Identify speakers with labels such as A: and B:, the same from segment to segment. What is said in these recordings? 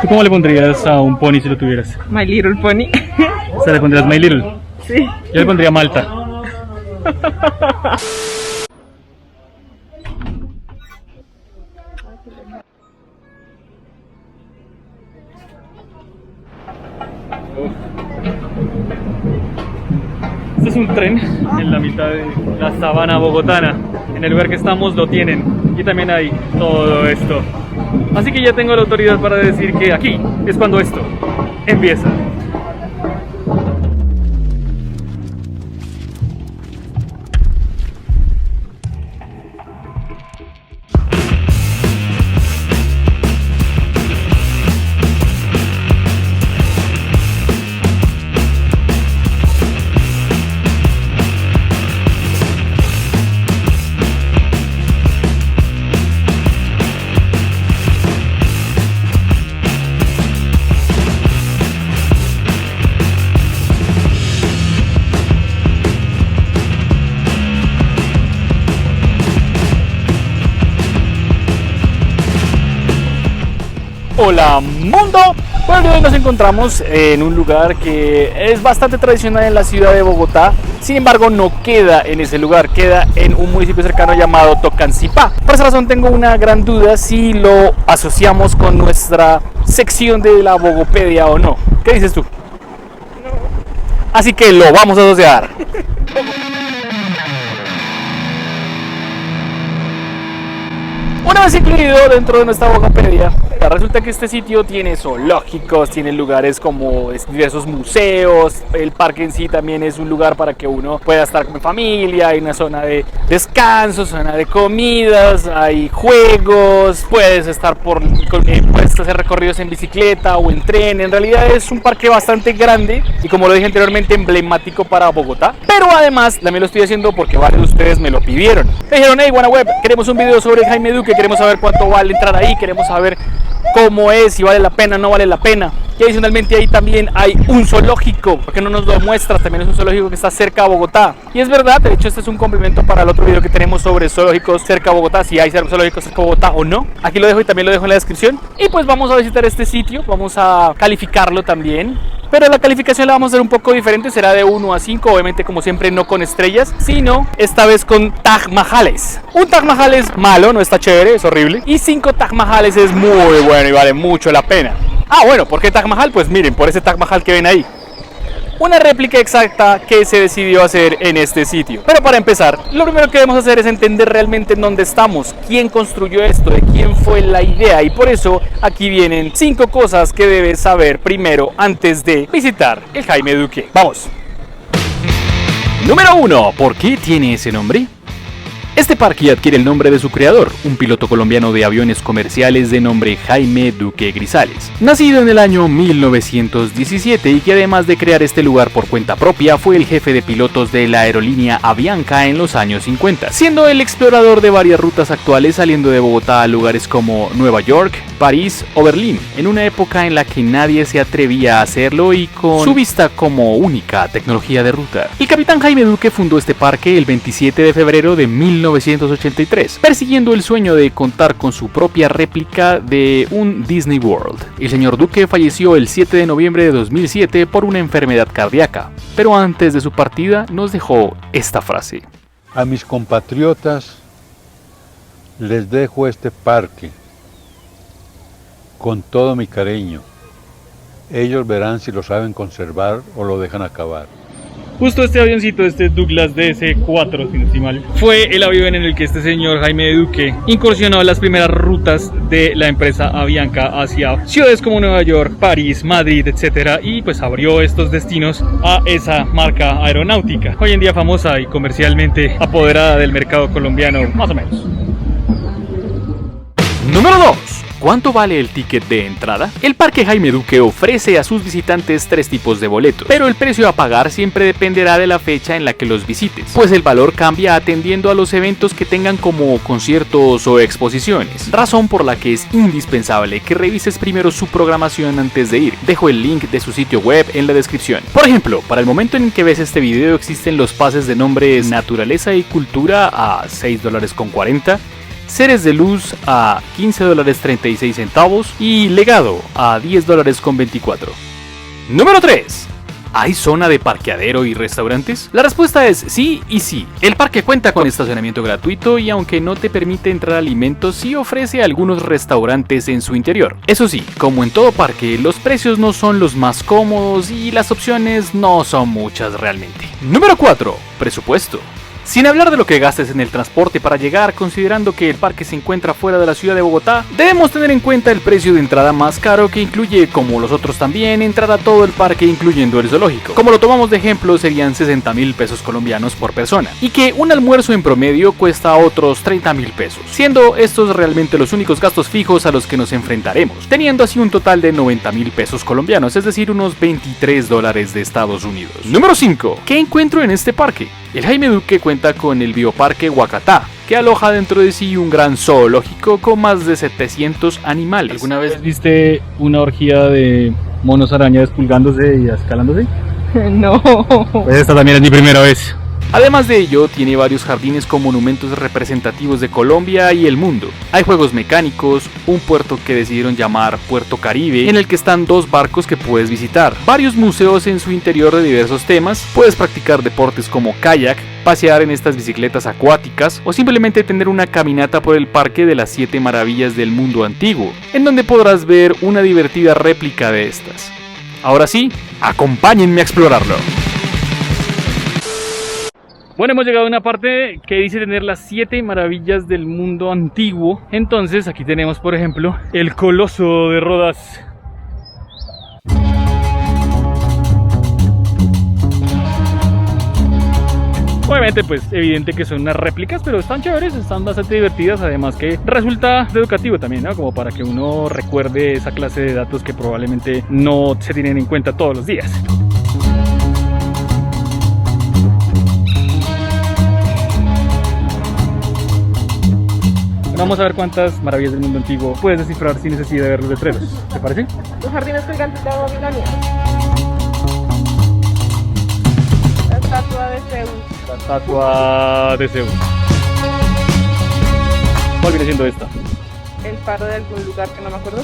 A: ¿Tú cómo le pondrías a un pony si lo tuvieras?
B: My Little Pony.
A: O sea, le pondrías My Little.
B: Sí.
A: Yo le pondría Malta. Este es un tren en la mitad de la sabana bogotana. En el lugar que estamos lo tienen. Y también hay todo esto. Así que ya tengo la autoridad para decir que aquí es cuando esto empieza. Hola mundo, bueno, hoy nos encontramos en un lugar que es bastante tradicional en la ciudad de Bogotá. Sin embargo, no queda en ese lugar, queda en un municipio cercano llamado Tocancipá. Por esa razón tengo una gran duda si lo asociamos con nuestra sección de la Bogopedia o no. ¿Qué dices tú? No. Así que lo vamos a asociar. Una vez incluido dentro de nuestra Bogopedia, resulta que este sitio tiene zoológicos, tiene lugares como diversos museos, el parque en sí también es un lugar para que uno pueda estar con familia, hay una zona de descanso, zona de comidas, hay juegos, puedes hacer recorridos en bicicleta o en tren. En realidad es un parque bastante grande y, como lo dije anteriormente, emblemático para Bogotá, pero además también lo estoy haciendo porque varios de ustedes me lo pidieron. Me dijeron: hey, WannaWeb, queremos un video sobre Jaime Duque, queremos saber cuánto vale entrar ahí, queremos saber cómo es, si vale la pena o no vale la pena. Y adicionalmente ahí también hay un zoológico, porque no nos lo muestras, también es un zoológico que está cerca de Bogotá. Y es verdad, de hecho este es un complemento para el otro video que tenemos sobre zoológicos cerca de Bogotá, si hay zoológicos cerca de Bogotá o no. Aquí lo dejo y también lo dejo en la descripción. Y pues vamos a visitar este sitio, vamos a calificarlo también. Pero la calificación la vamos a hacer un poco diferente, será de 1 a 5, obviamente como siempre no con estrellas, sino esta vez con Taj Mahales. Un Taj Mahal es malo, no está chévere, es horrible. Y 5 Taj Mahales es muy bueno y vale mucho la pena. Ah, bueno, ¿por qué Taj Mahal? Pues miren, por ese Taj Mahal que ven ahí. Una réplica exacta que se decidió hacer en este sitio. Pero para empezar, lo primero que debemos hacer es entender realmente en dónde estamos, quién construyó esto, de quién fue la idea. Y por eso aquí vienen 5 cosas que debes saber primero antes de visitar el Jaime Duque. Vamos. Número 1. ¿Por qué tiene ese nombre? Este parque adquiere el nombre de su creador, un piloto colombiano de aviones comerciales de nombre Jaime Duque Grisales, nacido en el año 1917 y que además de crear este lugar por cuenta propia, fue el jefe de pilotos de la aerolínea Avianca en los años 50, siendo el explorador de varias rutas actuales, saliendo de Bogotá a lugares como Nueva York, París o Berlín, en una época en la que nadie se atrevía a hacerlo y con su vista como única tecnología de ruta. El capitán Jaime Duque fundó este parque el 27 de febrero de 1983, persiguiendo el sueño de contar con su propia réplica de un Disney World. El señor Duque falleció el 7 de noviembre de 2007 por una enfermedad cardíaca, pero antes de su partida nos dejó esta frase:
C: a mis compatriotas les dejo este parque con todo mi cariño. Ellos verán si lo saben conservar o lo dejan acabar.
A: Justo este avioncito, este Douglas DC-4, si no estoy mal, fue el avión en el que este señor Jaime Duque incursionó en las primeras rutas de la empresa Avianca hacia ciudades como Nueva York, París, Madrid, etc. Y pues abrió estos destinos a esa marca aeronáutica, hoy en día famosa y comercialmente apoderada del mercado colombiano, más o menos. Número 2. ¿Cuánto vale el ticket de entrada? El Parque Jaime Duque ofrece a sus visitantes 3 tipos de boletos, pero el precio a pagar siempre dependerá de la fecha en la que los visites, pues el valor cambia atendiendo a los eventos que tengan como conciertos o exposiciones, razón por la que es indispensable que revises primero su programación antes de ir. Dejo el link de su sitio web en la descripción. Por ejemplo, para el momento en que ves este video existen los pases de nombres Naturaleza y Cultura a $6.40, Seres de Luz a $15.36 y Legado a $10.24. Número 3. ¿Hay zona de parqueadero y restaurantes? La respuesta es sí y sí. El parque cuenta con estacionamiento gratuito y aunque no te permite entrar alimentos, sí ofrece algunos restaurantes en su interior. Eso sí, como en todo parque, los precios no son los más cómodos y las opciones no son muchas realmente. Número 4. Presupuesto. Sin hablar de lo que gastes en el transporte para llegar, considerando que el parque se encuentra fuera de la ciudad de Bogotá, debemos tener en cuenta el precio de entrada más caro que incluye, como los otros también, entrar a todo el parque incluyendo el zoológico. Como lo tomamos de ejemplo, serían 60.000 pesos colombianos por persona, y que un almuerzo en promedio cuesta otros 30.000 pesos, siendo estos realmente los únicos gastos fijos a los que nos enfrentaremos, teniendo así un total de 90.000 pesos colombianos, es decir, unos $23 de Estados Unidos. Número 5. ¿Qué encuentro en este parque? El Jaime Duque cuenta con el Bioparque Huacatá, que aloja dentro de sí un gran zoológico con más de 700 animales. ¿Alguna vez viste una orgía de monos araña despulgándose y escalándose?
B: No.
A: Pues esta también es mi primera vez. Además de ello, tiene varios jardines con monumentos representativos de Colombia y el mundo. Hay juegos mecánicos, un puerto que decidieron llamar Puerto Caribe, en el que están 2 barcos que puedes visitar, varios museos en su interior de diversos temas, puedes practicar deportes como kayak, pasear en estas bicicletas acuáticas o simplemente tener una caminata por el parque de las 7 maravillas del mundo antiguo, en donde podrás ver una divertida réplica de estas. Ahora sí, acompáñenme a explorarlo. Bueno, hemos llegado a una parte que dice tener las 7 maravillas del mundo antiguo. Entonces aquí tenemos, por ejemplo, el Coloso de Rodas. Obviamente, pues evidente que son unas réplicas, pero están chéveres, están bastante divertidas. Además que resulta educativo también, ¿no? Como para que uno recuerde esa clase de datos que probablemente no se tienen en cuenta todos los días. Vamos a ver cuántas maravillas del mundo antiguo puedes descifrar sin necesidad de ver los letreros. ¿Te parece?
B: Los jardines colgantes de Babilonia. La estatua de Zeus.
A: La estatua de Zeus. ¿Cuál viene siendo esta?
B: El faro de algún lugar que no me acuerdo.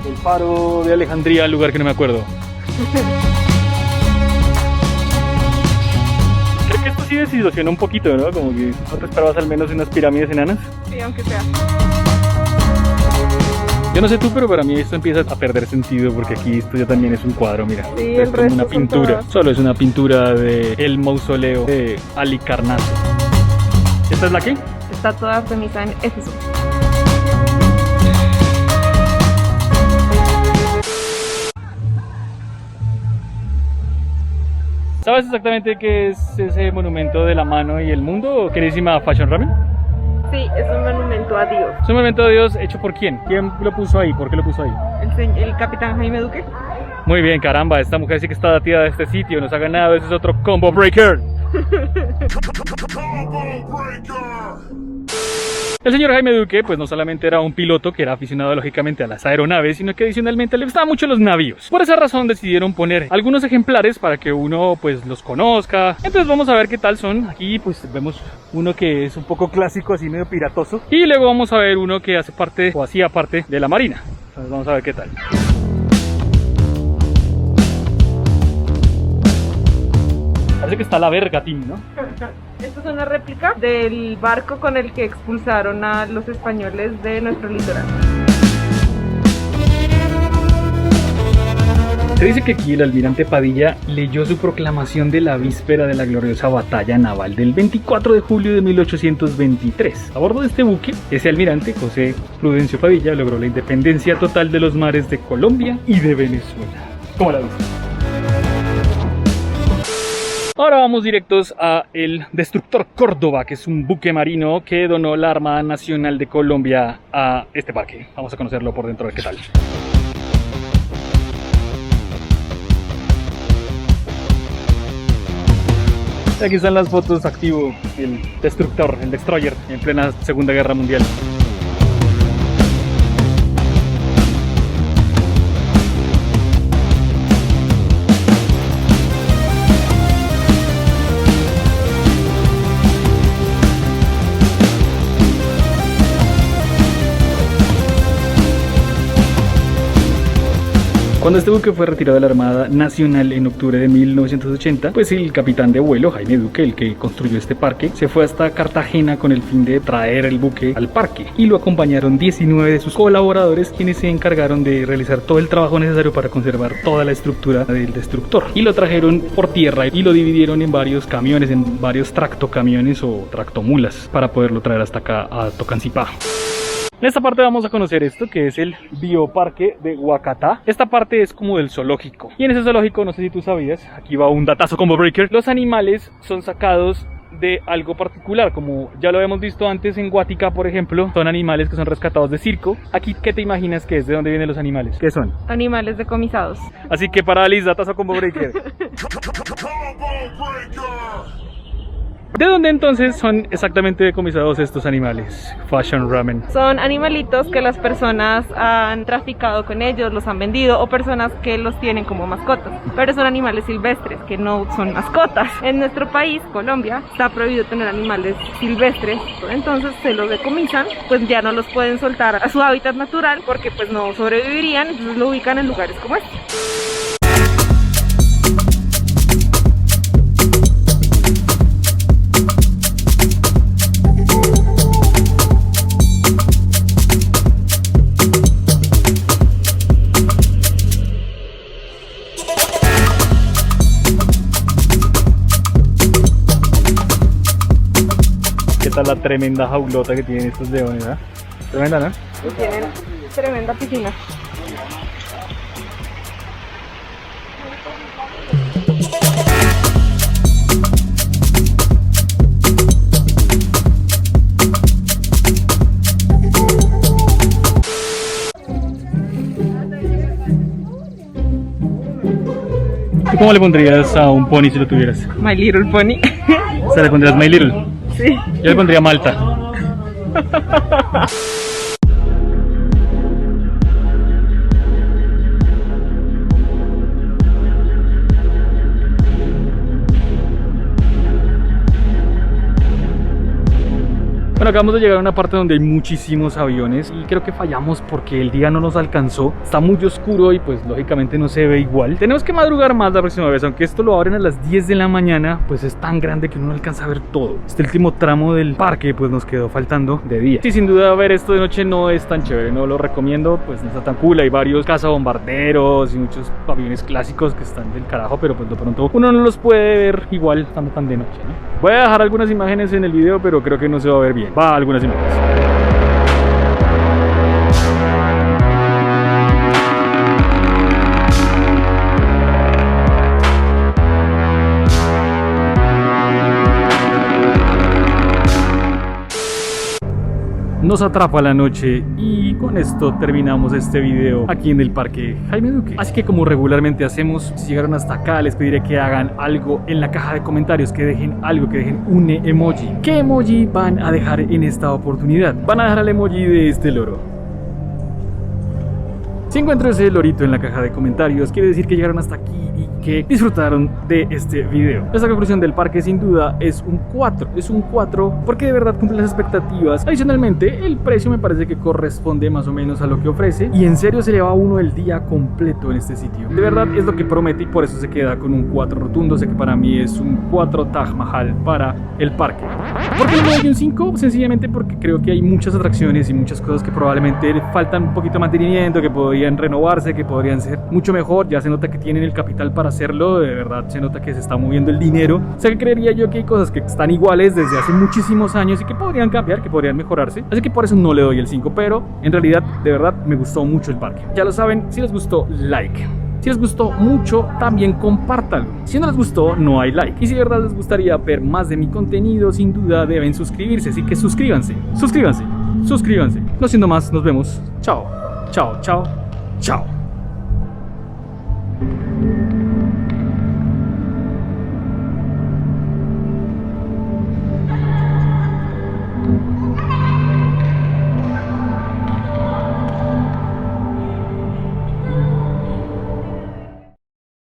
A: El faro de Alejandría, lugar que no me acuerdo. Creo que esto sí desilusiona un poquito, ¿no? Como que no te esperabas al menos unas pirámides enanas.
B: Sí, aunque sea.
A: Yo no sé tú, pero para mí esto empieza a perder sentido porque aquí esto ya también es un cuadro, mira.
B: Sí,
A: es
B: el
A: como
B: resto
A: una
B: son
A: pintura.
B: todas.
A: Solo es una pintura de el mausoleo de Halicarnaso. ¿Esta es la qué?
B: Estatua de Artemisa en Éfeso.
A: ¿Sabes exactamente qué es ese monumento de la mano y el mundo, queridísima Fashion Ramen?
B: Sí, es un monumento a Dios.
A: ¿Es un monumento de Dios hecho por quién? ¿Quién lo puso ahí? ¿Por qué lo puso ahí?
B: El capitán Jaime Duque.
A: Muy bien, caramba, esta mujer sí que está datida de este sitio, nos ha ganado, ese es otro combo breaker. El señor Jaime Duque, pues no solamente era un piloto que era aficionado lógicamente a las aeronaves, sino que adicionalmente le gustaban mucho los navíos. Por esa razón decidieron poner algunos ejemplares para que uno pues los conozca. Entonces vamos a ver qué tal son. Aquí pues vemos uno que es un poco clásico, así medio piratoso. Y luego vamos a ver uno que hace parte o hacía parte de la marina. Entonces vamos a ver qué tal. Parece que está la Vergatín, ¿no?
B: Esta es una réplica del barco con el que expulsaron a los españoles de nuestro litoral.
A: Se dice que aquí el almirante Padilla leyó su proclamación de la víspera de la gloriosa batalla naval del 24 de julio de 1823. A bordo de este buque, ese almirante, José Prudencio Padilla, logró la independencia total de los mares de Colombia y de Venezuela. ¿Cómo la ves? Ahora vamos directos a el Destructor Córdoba, que es un buque marino que donó la Armada Nacional de Colombia a este parque. Vamos a conocerlo por dentro, a ver qué tal. Aquí están las fotos activo, el Destructor, el Destroyer, en plena Segunda Guerra Mundial. Cuando este buque fue retirado de la Armada Nacional en octubre de 1980, pues el capitán de vuelo, Jaime Duque, el que construyó este parque, se fue hasta Cartagena con el fin de traer el buque al parque, y lo acompañaron 19 de sus colaboradores, quienes se encargaron de realizar todo el trabajo necesario para conservar toda la estructura del destructor, y lo trajeron por tierra y lo dividieron en varios camiones, en varios tractocamiones o tractomulas, para poderlo traer hasta acá a Tocancipá. En esta parte vamos a conocer esto, que es el Bioparque de Huacatá. Esta parte es como del zoológico. Y en ese zoológico, no sé si tú sabías, aquí va un datazo combo breaker, los animales son sacados de algo particular, como ya lo habíamos visto antes en Guática, por ejemplo, son animales que son rescatados de circo. Aquí, ¿qué te imaginas que es? ¿De dónde vienen los animales? ¿Qué son?
B: Animales decomisados.
A: Así que para Alice, datazo combo breaker. ¿De dónde entonces son exactamente decomisados estos animales? Fashion Ramen.
B: Son animalitos que las personas han traficado con ellos, los han vendido, o personas que los tienen como mascotas. Pero son animales silvestres, que no son mascotas. En nuestro país, Colombia, está prohibido tener animales silvestres. Entonces se los decomisan, pues ya no los pueden soltar a su hábitat natural porque pues no sobrevivirían, entonces lo ubican en lugares como este.
A: Esta es la tremenda jaulota que tienen estos leones, ¿verdad? Tremenda, ¿no?
B: Y tienen tremenda piscina.
A: ¿Tú cómo le pondrías a un pony si lo tuvieras?
B: My Little Pony.
A: O sea, le pondrías My Little.
B: Sí.
A: Yo le pondría Malta. Bueno, acabamos de llegar a una parte donde hay muchísimos aviones y creo que fallamos porque el día no nos alcanzó. Está muy oscuro y pues lógicamente no se ve igual. Tenemos que madrugar más la próxima vez, aunque esto lo abren a las 10 de la mañana, pues es tan grande que uno no alcanza a ver todo. Este último tramo del parque pues nos quedó faltando de día. Sí, sin duda ver esto de noche no es tan chévere, no lo recomiendo, pues no está tan cool. Hay varios cazabombarderos y muchos aviones clásicos que están del carajo, pero pues de pronto uno no los puede ver igual estando tan de noche, ¿no? Voy a dejar algunas imágenes en el video, pero creo que no se va a ver bien. Va, algunas imágenes. Nos atrapa la noche y con esto terminamos este video aquí en el Parque Jaime Duque. Así que como regularmente hacemos, si llegaron hasta acá les pediré que hagan algo en la caja de comentarios, que dejen algo, que dejen un emoji. ¿Qué emoji van a dejar en esta oportunidad? Van a dejar el emoji de este loro. Si encuentro ese lorito en la caja de comentarios, quiere decir que llegaron hasta aquí y que disfrutaron de este video. Esta conclusión del parque sin duda es un 4. Es un 4 porque de verdad cumple las expectativas. Adicionalmente, el precio me parece que corresponde más o menos a lo que ofrece. Y en serio se le va a uno el día completo en este sitio. De verdad es lo que promete y por eso se queda con un 4 rotundo. Sé que para mí es un 4 Taj Mahal para el parque. ¿Por qué le doy un 5? Sencillamente porque creo que hay muchas atracciones y muchas cosas que probablemente le faltan un poquito de mantenimiento, que podrían renovarse, que podrían ser mucho mejor. Ya se nota que tienen el capital para hacerlo, de verdad se nota que se está moviendo el dinero. O sea que creería yo que hay cosas que están iguales desde hace muchísimos años y que podrían cambiar, que podrían mejorarse. Así que por eso no le doy el 5, pero en realidad de verdad me gustó mucho el parque. Ya lo saben, si les gustó, like. Si les gustó mucho, también compártanlo. Si no les gustó, no hay like. Y si de verdad les gustaría ver más de mi contenido, sin duda deben suscribirse. Así que suscríbanse, suscríbanse, suscríbanse. No siendo más, nos vemos. Chao, chao, chao, chao.